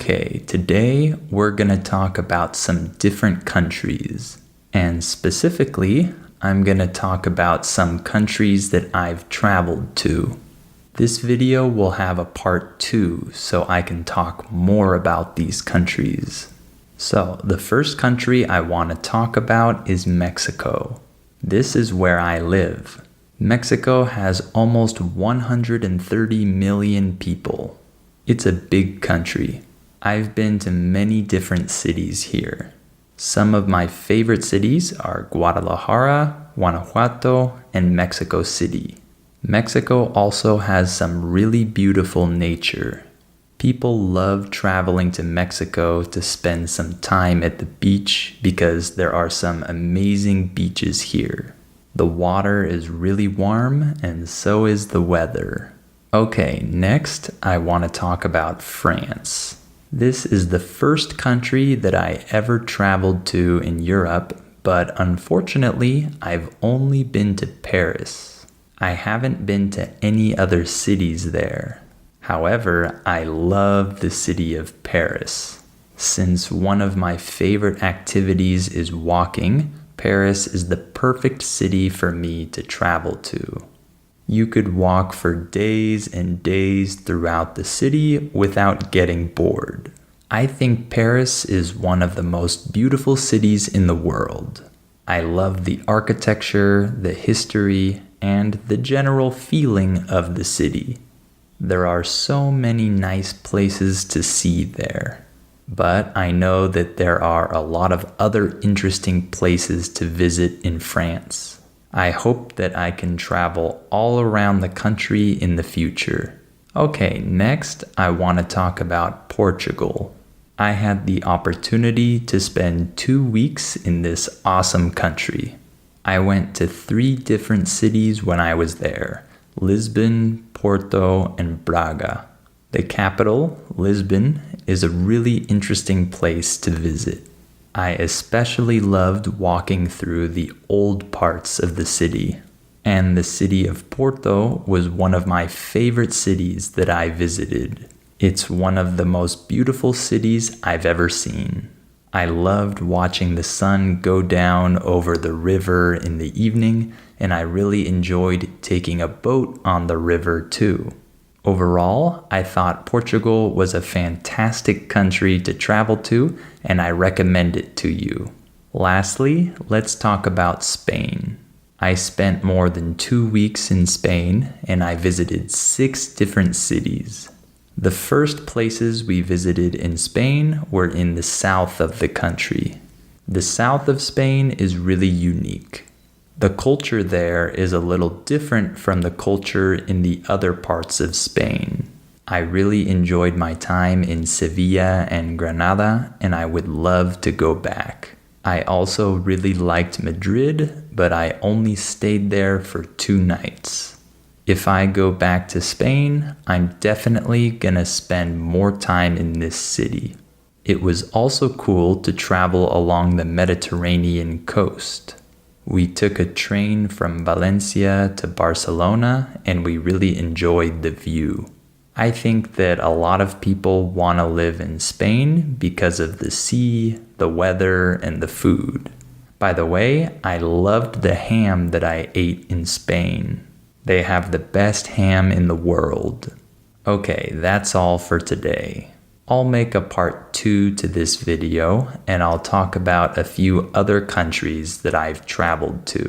Okay, today we're gonna talk about some different countries. And specifically, I'm gonna talk about some countries that I've traveled to. This video will have a part 2, so I can talk more about these countries. So, the first country I want to talk about is Mexico. This is where I live. Mexico has almost 130 million people. It's a big country. I've been to many different cities here. Some of my favorite cities are Guadalajara, Guanajuato, and Mexico City. Mexico also has some really beautiful nature. People love traveling to Mexico to spend some time at the beach because there are some amazing beaches here. The water is really warm and so is the weather. Okay, next I want to talk about France. This is the first country that I ever traveled to in Europe, but unfortunately I've only been to Paris. I haven't been to any other cities there. However, I love the city of Paris. Since one of my favorite activities is walking, Paris is the perfect city for me to travel to. You could walk for days and days throughout the city without getting bored. I think Paris is one of the most beautiful cities in the world. I love the architecture, the history, and the general feeling of the city. There are so many nice places to see there. But I know that there are a lot of other interesting places to visit in France. I hope that I can travel all around the country in the future. Okay, next I want to talk about Portugal. I had the opportunity to spend 2 weeks in this awesome country. I went to 3 different cities when I was there: Lisbon, Porto, and Braga. The capital, Lisbon, is a really interesting place to visit. I especially loved walking through the old parts of the city. And the city of Porto was one of my favorite cities that I visited. It's one of the most beautiful cities I've ever seen. I loved watching the sun go down over the river in the evening, and I really enjoyed taking a boat on the river too. Overall, I thought Portugal was a fantastic country to travel to, and I recommend it to you. Lastly, let's talk about Spain. I spent more than 2 weeks in Spain, and I visited 6 different cities. The first places we visited in Spain were in the south of the country. The south of Spain is really unique. The culture there is a little different from the culture in the other parts of Spain. I really enjoyed my time in Sevilla and Granada, and I would love to go back. I also really liked Madrid, but I only stayed there for 2 nights. If I go back to Spain, I'm definitely gonna spend more time in this city. It was also cool to travel along the Mediterranean coast. We took a train from Valencia to Barcelona, and we really enjoyed the view. I think that a lot of people want to live in Spain because of the sea, the weather, and the food. By the way, I loved the ham that I ate in Spain. They have the best ham in the world. Okay, that's all for today. I'll make a part 2 to this video, and I'll talk about a few other countries that I've traveled to.